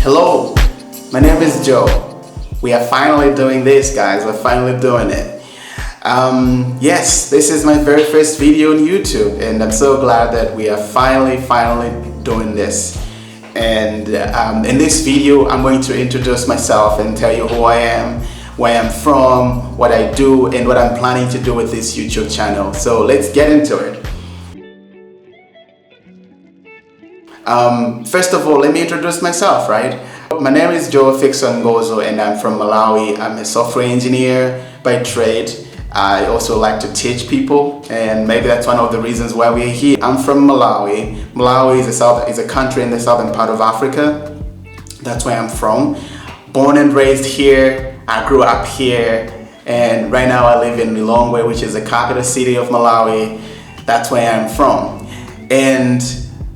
Hello, my name is Joe. We are finally doing this, guys. We're finally doing it. Yes, this is my very first video on YouTube, and I'm so glad that we are finally doing this. And in this video, I'm going to introduce myself and tell you who I am, where I'm from, what I do, and what I'm planning to do with this YouTube channel. So let's get into it. First of all, let me introduce myself, right? My name is Joe Fixongozo, and I'm from Malawi. I'm a software engineer by trade. I also like to teach people, and maybe that's one of the reasons why we're here. I'm from Malawi. Malawi is a country in the southern part of Africa. That's where I'm from. Born and raised here. I grew up here, and right now I live in Lilongwe, which is the capital city of Malawi. That's where I'm from. And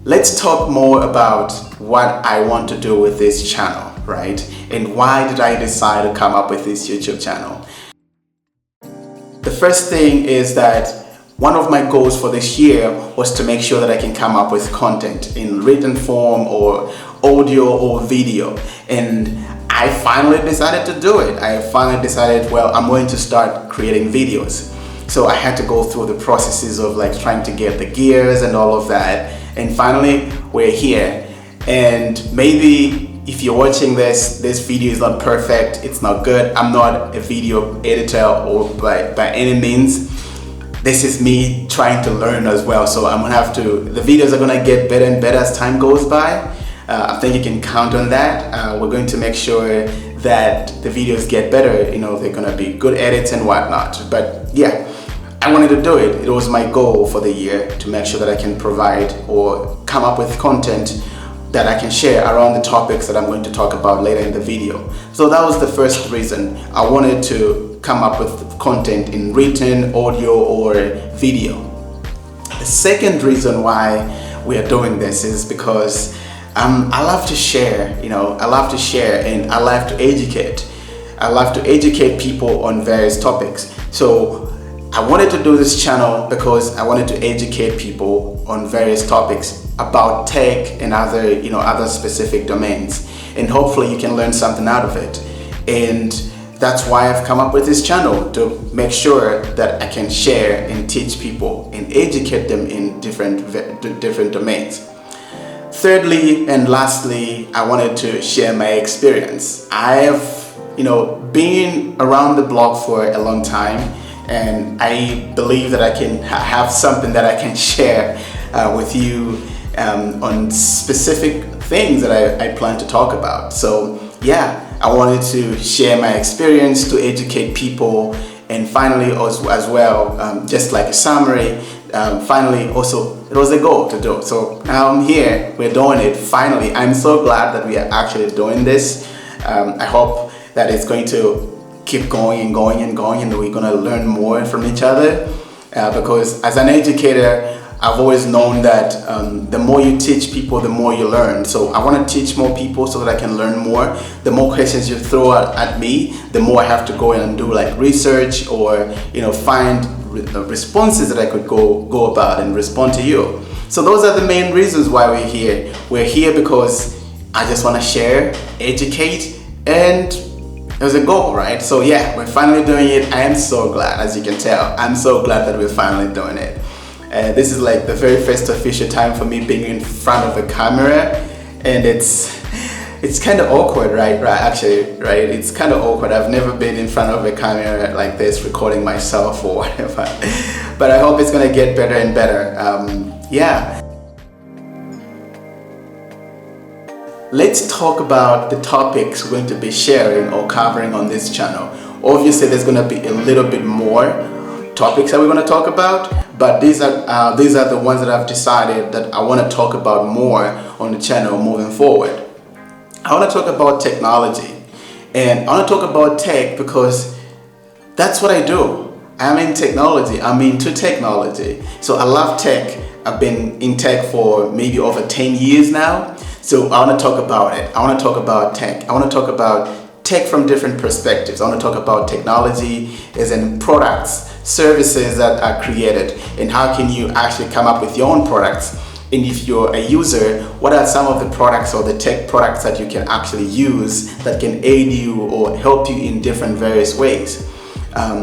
let's talk more about what I want to do with this channel, right? And why did I decide to come up with this YouTube channel? The first thing is that one of my goals for this year was to make sure that I can come up with content in written form or audio or video. And I finally decided to do it. I finally decided, well, I'm going to start creating videos. So I had to go through the processes of like trying to get the gears and all of that. And finally, we're here. And maybe if you're watching this video is not perfect, it's not good. I'm not a video editor or by any means. This is me trying to learn as well. So I'm gonna have to, the videos are gonna get better and better as time goes by. I think you can count on that. We're going to make sure that the videos get better. You know, they're gonna be good edits and whatnot. But yeah, I wanted to do it. It was my goal for the year to make sure that I can provide or come up with content that I can share around the topics that I'm going to talk about later in the video. So that was the first reason. I wanted to come up with content in written, audio, or video. The second reason why we are doing this is because I love to share, I love to share and I love to educate. I love to educate people on various topics. So I wanted to do this channel because I wanted to educate people on various topics about tech and other specific domains, and hopefully you can learn something out of it. And that's why I've come up with this channel, to make sure that I can share and teach people and educate them in different domains. Thirdly and lastly, I wanted to share my experience. I have been around the block for a long time, and I believe that I can have something that I can share with you on specific things that I plan to talk about. So yeah, I wanted to share my experience to educate people, and finally as well, just like a summary, finally also it was a goal to do. So now I'm here, we're doing it finally. I'm so glad that we are actually doing this. I hope that it's going to keep going and going and going, and we're gonna learn more from each other, because as an educator, I've always known that the more you teach people, the more you learn. So I want to teach more people so that I can learn more. The more questions you throw at me, the more I have to go and do like research or find responses that I could go about and respond to you. So those are the main reasons why we're here. We're here because I just want to share, educate, and there's a goal, right? So yeah, we're finally doing it. I am so glad, as you can tell. I'm so glad that we're finally doing it. This is like the very first official time for me being in front of a camera, and it's kind of awkward, right? Right? It's kind of awkward. I've never been in front of a camera like this, recording myself or whatever. But I hope it's gonna get better and better. Yeah. Let's talk about the topics we're going to be sharing or covering on this channel. Obviously, there's going to be a little bit more topics that we're going to talk about, but these are the ones that I've decided that I want to talk about more on the channel moving forward. I want to talk about technology, and I want to talk about tech because that's what I do. I'm in technology. I'm into technology. So I love tech. I've been in tech for maybe over 10 years now. So I want to talk about it. I want to talk about tech. I want to talk about tech from different perspectives. I want to talk about technology as in products, services that are created, and how can you actually come up with your own products And if you're a user, what are some of the products or the tech products that you can actually use that can aid you or help you in different various ways,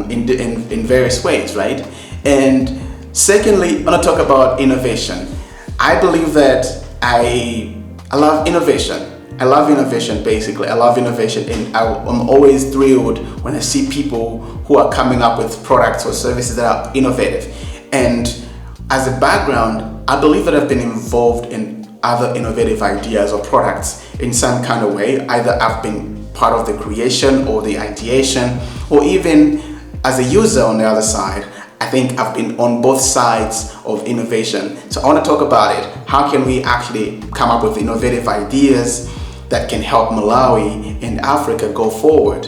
in various ways, right? And secondly, I want to talk about innovation. I believe that I love innovation. I love innovation, basically. I love innovation, and I'm always thrilled when I see people who are coming up with products or services that are innovative. And as a background, I believe that I've been involved in other innovative ideas or products in some kind of way. Either I've been part of the creation or the ideation, or even as a user on the other side. I think I've been on both sides of innovation. So I want to talk about it. How can we actually come up with innovative ideas that can help Malawi and Africa go forward?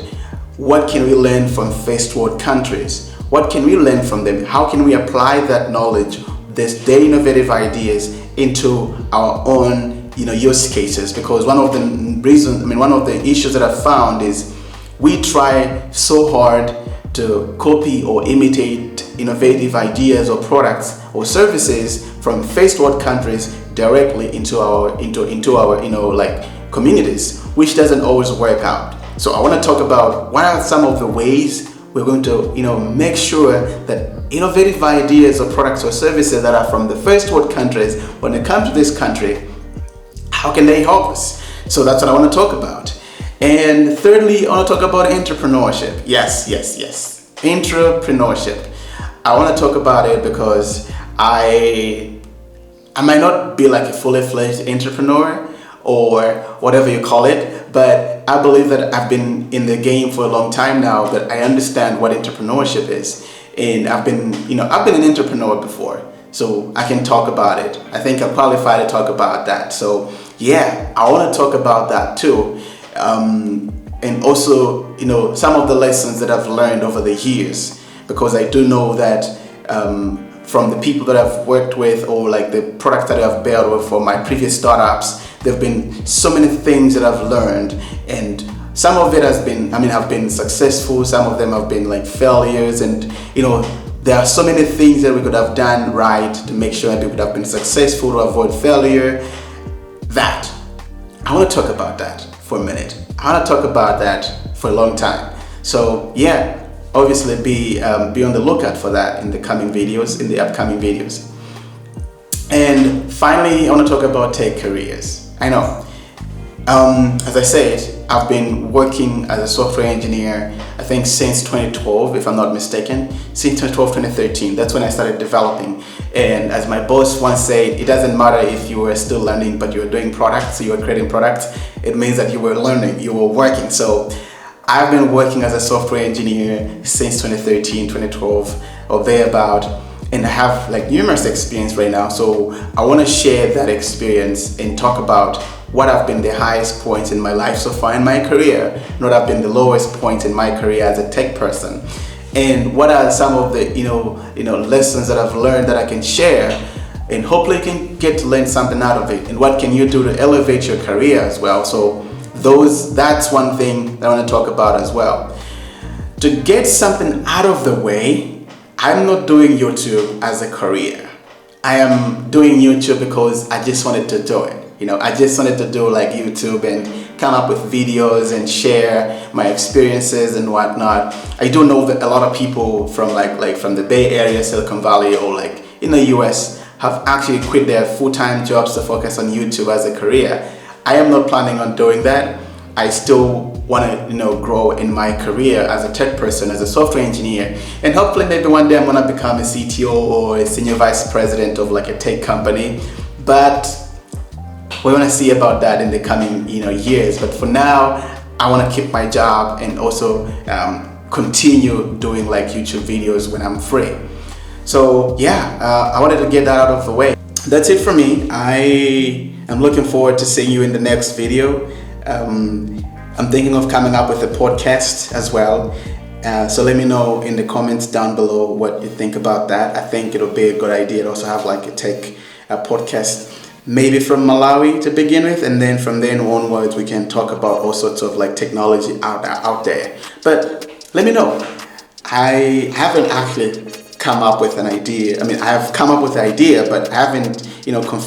What can we learn from first world countries? What can we learn from them? How can we apply that knowledge, their innovative ideas, into our own, use cases? Because one of the issues that I've found is we try so hard to copy or imitate innovative ideas or products or services from first world countries directly into our communities, which doesn't always work out. So I want to talk about what are some of the ways we're going to make sure that innovative ideas or products or services that are from the first world countries, when they come to this country, how can they help us? So that's what I want to talk about. And thirdly, I want to talk about entrepreneurship. Yes. Entrepreneurship. I want to talk about it because I might not be like a fully fledged entrepreneur or whatever you call it, but I believe that I've been in the game for a long time now, that I understand what entrepreneurship is. And I've been an entrepreneur before, so I can talk about it. I think I'm qualified to talk about that. So yeah, I want to talk about that too. And also, some of the lessons that I've learned over the years, because I do know that from the people that I've worked with, or like the products that I've built with for my previous startups, there have been so many things that I've learned, and some of it have been successful, some of them have been like failures, and there are so many things that we could have done right to make sure that we could have been successful, to avoid failure. That I want to talk about that for a minute. I want to talk about that for a long time. So yeah, obviously be on the lookout for that in the upcoming videos. And finally, I want to talk about tech careers. I know, as I said, I've been working as a software engineer, I think since 2012, if I'm not mistaken, since 2012, 2013. That's when I started developing. And as my boss once said, it doesn't matter if you were still learning, but you were doing products, so you were creating products. It means that you were learning, you were working. So I've been working as a software engineer since 2013, 2012, or thereabout. And I have like numerous experience right now. So I want to share that experience and talk about what have been the highest points in my life so far in my career, and what have been the lowest points in my career as a tech person. And what are some of the lessons that I've learned that I can share, and hopefully you can get to learn something out of it. And what can you do to elevate your career as well? So that's one thing that I want to talk about as well. To get something out of the way, I'm not doing YouTube as a career. I am doing YouTube because I just wanted to do it. I just wanted to do like YouTube and come up with videos and share my experiences and whatnot. I do know that a lot of people from from the Bay Area, Silicon Valley, or like in the US have actually quit their full-time jobs to focus on YouTube as a career. I am not planning on doing that. I still want to grow in my career as a tech person, as a software engineer, and hopefully maybe one day I'm going to become a CTO or a senior vice president of like a tech company. But we want to see about that in the coming years. But for now, I want to keep my job and also continue doing like YouTube videos when I'm free. So yeah, I wanted to get that out of the way. That's it for me. I am looking forward to seeing you in the next video. I'm thinking of coming up with a podcast as well. So let me know in the comments down below what you think about that. I think it'll be a good idea to also have like a tech podcast, maybe from Malawi to begin with, and then from then onwards we can talk about all sorts of like technology out there. But let me know. I haven't actually come up with an idea. I mean, I have come up with the idea, but I haven't,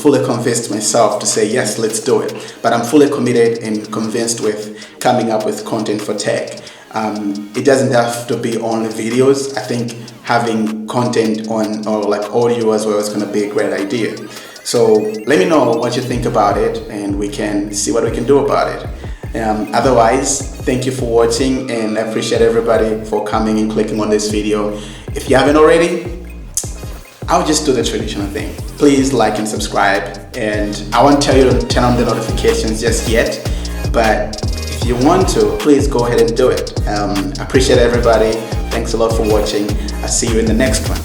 fully convinced myself to say, yes, let's do it. But I'm fully committed and convinced with coming up with content for tech. It doesn't have to be only videos. I think having content on or like audio as well is going to be a great idea. So let me know what you think about it, and we can see what we can do about it. Otherwise, thank you for watching, and I appreciate everybody for coming and clicking on this video. If you haven't already, I'll just do the traditional thing. Please like and subscribe, and I won't tell you to turn on the notifications just yet, but if you want to, please go ahead and do it. I appreciate everybody. Thanks a lot for watching. I'll see you in the next one.